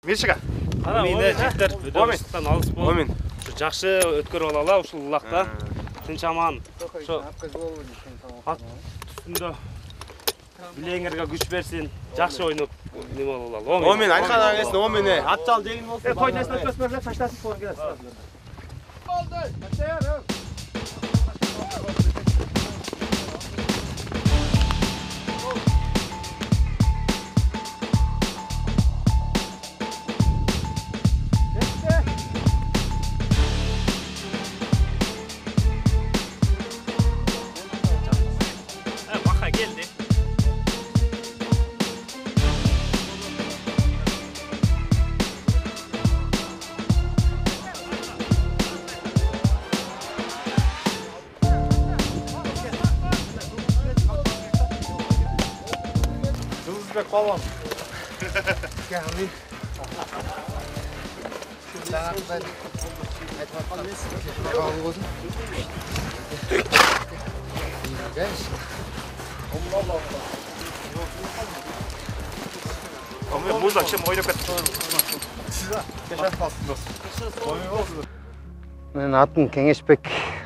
Мешіға? Мені жіктер өдемістен алыс бол. Жақшы өткер олала, ұшыл ұлақта. Тінч аман. Ат түстінде білеңерге күш берсін. Жақшы ойнып, нем олала. Омен, айқан аңесін, омен. Ат жал деген болсын. Тойдасына өтпес бөлі, таштасын қорын келесін. Балам. Geldi. Daha ben etmem kalmasın. Kaldı olsun. Gel. Allah Allah. Ama muz akşam oynayıp kaçtı. Geçen fastınız. Мен атым Кеңешбек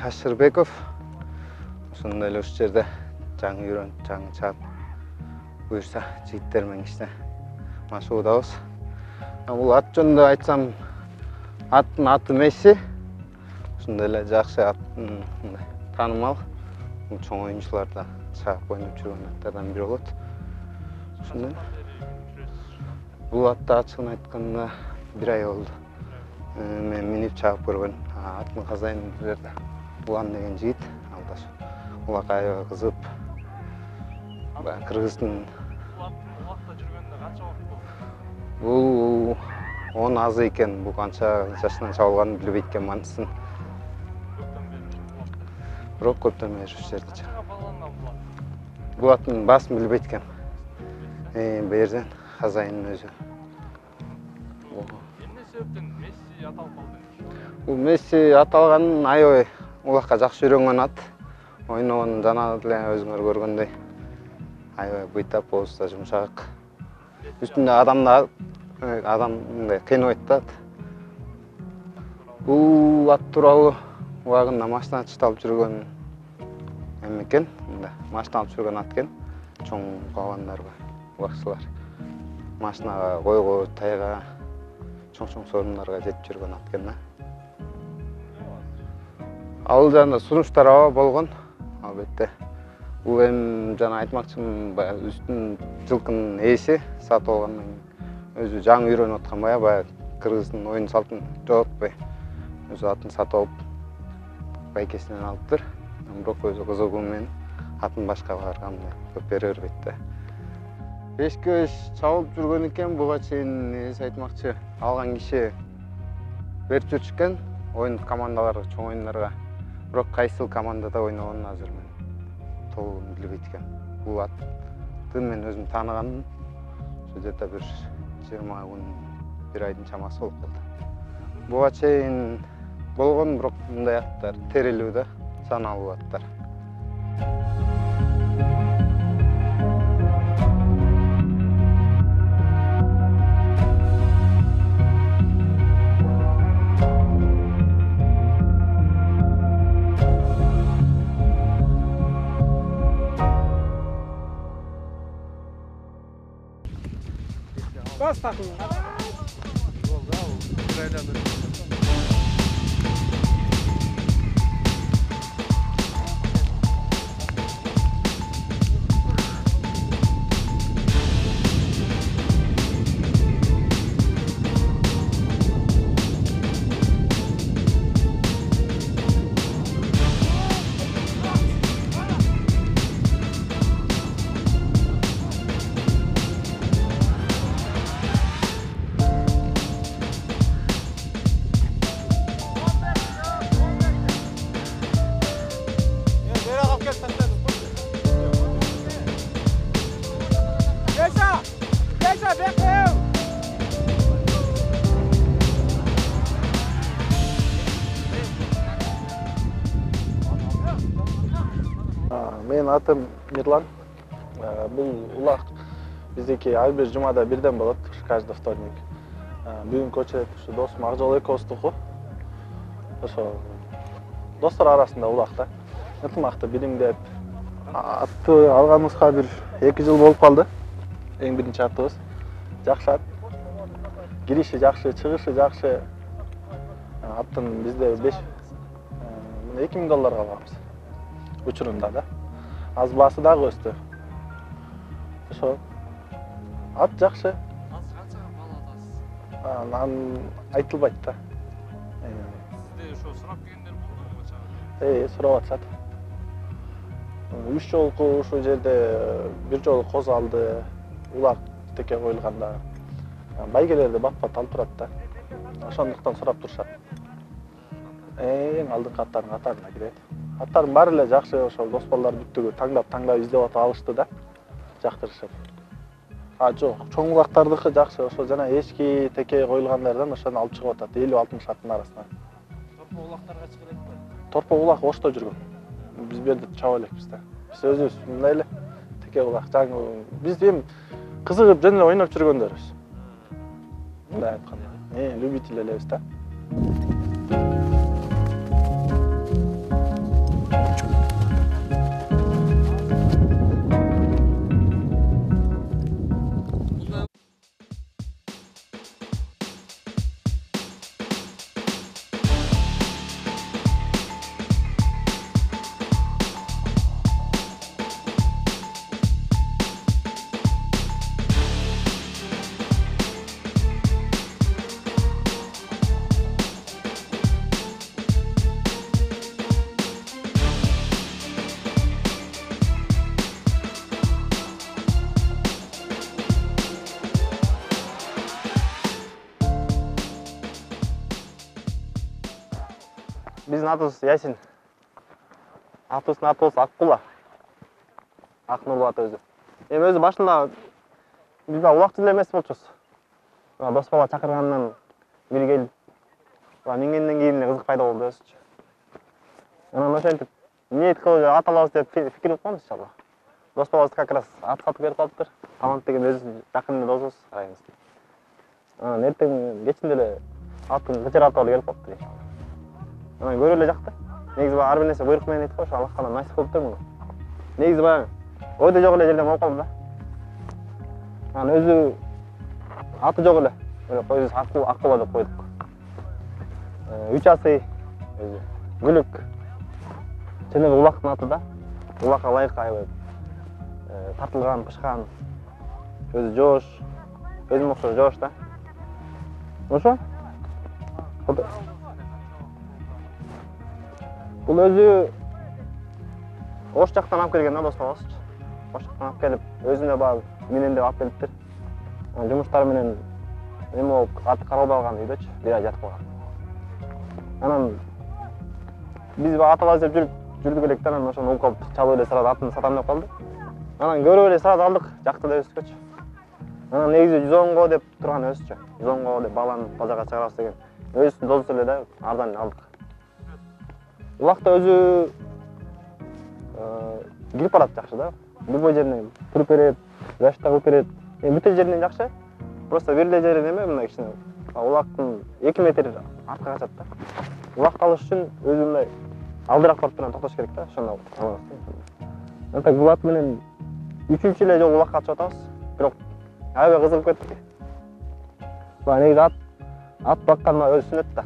Ашырбеков. Ошондой эле ушул жерде жаңы үйрөнүп, жаңы чаап буюрса жигиттер менен кичине машыгуудабыз. Бул ат жөнүндө айтсам, аттын аты Месси. Ошондой эле жакшы ат, таанымал. Бул чоң оюнчуларда чаап ойноп жүргөн аттардан бири болот. Ошондой. Бул атты ачыгын айтканда 1 ай болду. Мен минип чаап көргөн. Аттын хозяйыны бул жерде Улан деген жигит. Алдаш. Улакка аябай кызыгып. Кыргыздын бул 10 аз экен, бул канча жашынан чабылганын билбейт экен мантсын. Бирок көптөн бери ушул жерде чаап. Бул аттын баасын билбейт экен. Бул жерден хозяйынын өзү. Эмне себептен Месси аталып калды? Бул Месси аталганын аябай улакка жакшы үйрөнгөн ат. Ойногон жана эле өзүңөр көргөндөй. Аябай быйтап, болса жумшак. Үстүндө адамды кыйнабайт да. Бул ат тууралуу убагында машина чыталып жүргөн экен. Машина алып жүргөн ат экен. Чоң калгандарга, убакчылар. Машинага, койго, тайга, чоң сорундарга жетип жүргөн ат экен да. Ал жана сунуштар аба болгон. Албетте. Бул эми жана айтмакчымын, баягы үстүн жылкынын ээси сатып алгандан кийин өзү жаңы үйрөнүп аткан баягы кыргыздын оюн салтын жоготпой өзү атын сатып алып байкесинен алыптыр. Бирок өзү кызыгуу менен атын башка барганда көп бере бербейт да. Бешке чабылып жүргөн экен, буга чейин эси айтмакчы, алган киши берип жүрчү экен оюн командаларга, чоң оюндарга. Бирок кайсыл командада ойногонун азыр мен толугун билбейт экен. Бул атты мен өзүм тааныганым ошол жерде бир 20 күн, 1 айдын чамасы болуп калды. Буга чейин болгон, бирок мындай аттар терилүү да, саналуу аттар. Bas takım. Менин атым Мирлан. Бул улак биздики ар бир жумада бирден болот, каждый вторник. Бүгүнкү очерет ушу досум Акжол экөөбүздүкү. Ошо достор арасында улакта ынтымакты биримдеп атты алганыбызга бир 2 жыл болуп калды. Эң биринчи аттыбыз. Жакшы ат. Кириши жакшы, чыгышы жакшы. Аттын бизде 2000 долларга алганбыз. Учурунда да. Аз баасы дагы өстү. Ошо ат жакшы. Анан айтылбайт да. Сизде ошо сурап келгендер болдубу чагы? Сурап атышат. 3 жолку ушул жерде бир жолу коз алды, улак теке коюлганда. Байгелерди бат-бат алып турат да. Ошондуктан сурап турушат. Эң алдыңкы аттардын катарына кирет. Аттардын баары эле жакшы, ошол дос балдар бүттүгү таңдап издеп атып алышты да. Жактырышып. Жок, чоң улактардыкы жакшы, ошо жана эчки теке коюлгандардан ошону алып чыгып атат 50-60 аттын арасынан. Торпо улактарга чыгып элек. Торпо улак Ошто жүргөн. Биз бу жерде чаба элекпиз да. Биз өзүбүз мындай эле теке улак жаңы биз эми кызыгып жөн эле ойноп жүргөндөрбүз. Мындай айтканда, любитель элебиз да. Биздин атыбыз Ясин. Атыбыздын аты болсо Аккула. Акнурлу аты өзү. Эми өзү башында биз улакчы эле эмес болчубуз. Дос бала чакыргандан бир келип, мингенден кийин эле кызык пайда болду өзүчү. Анан ошентип ниет кылып ат алабыз деп фикир кылып койдук иншалла. Дос балабыз как раз ат сатып берип калыптыр. Талант деген өзүбүздүн жакын эле досубуз, карайбыз. Анан эртең кечинде эле аттын кычыратып алып келип калыптыр иншалла. Анан көрө эле жакты. Негизи ар бир нерсе буйрук менен дейт го, ошо Аллах каалам насип болуптур муну. Негизи баягы ойдо жок эле жерден болуп калды да. Анан өзү аты жок эле. Койбуз Аккула деп койдук. 3 асы өзү Гүлүк. Чынында улактын аты да. Улакка ылайык аябай тартылган, пышкан. Өзү жоош. Өзүмө окшош жоош да. Ошо. Бул өзү Ош жактан алып келген да дос балабызчы. Ош жактан алып келип, өзүнө багы менен деп алып келиптир. Жумуштар менен эме болуп, аты каралбай калган үйдөчү, бир ай жатып калган. Анан биз ат алабыз деп жүрдүк элек да, анан ошону угуп калып, чалып эле сразу атын сатам деп калдык. Анан көрүп эле сразу алдык, жакты деп өстүкчү. Анан негизи 110го деп турган өзчү. 110го деп баланы базарга чыгарабыз деген. Өзүбүздүн досубуз эле да, ардан алдык. Улакта өзү кирип барат жакшы да. Любой жеринен туруп берет, жашта кылып берет. Бүт жеринен жакшы. Просто бир эле жери неме мындай кичине. Улактын 2 метр артка качат да. Улакты алыш үчүн өзү мындай алдыраак барып турган токтош керек да, ошондо алабыз. Антак бул ат менен 3-үчү эле жолу улакка чыгып атабыз. Бирок аябай кызыгып кеттик. Негизи ат бакканга өзү сүнөт да.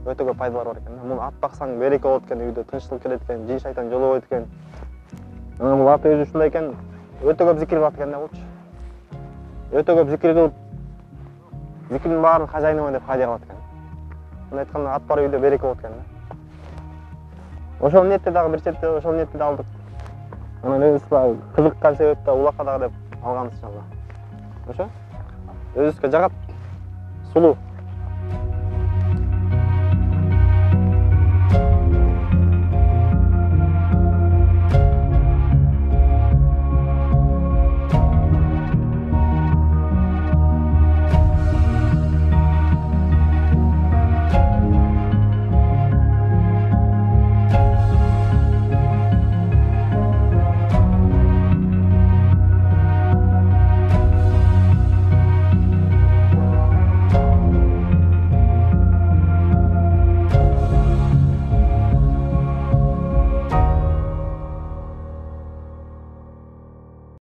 Өтө көп пайдалары бар экен. Муну ат баксаң береке болот экен, үйдө тынчтык келет экен, жин шайтан жолобойт экен. Анан бул ат өзү ушундай экен, өтө көп зикир кылат экен да болчу. Өтө көп зикир кылып, зикирдин баарын хажайыныма деп хадия кылат экен. Мына айтканда ат бар үйдө береке болот экен да. Ошол ниетте дагы бир четте ошол ниетте алдык. Анан өзүбүз кызыккан себепте улакка дагы деп алганбыз иншалла. Ошо. Өзүбүзгө жагат. Сулуу.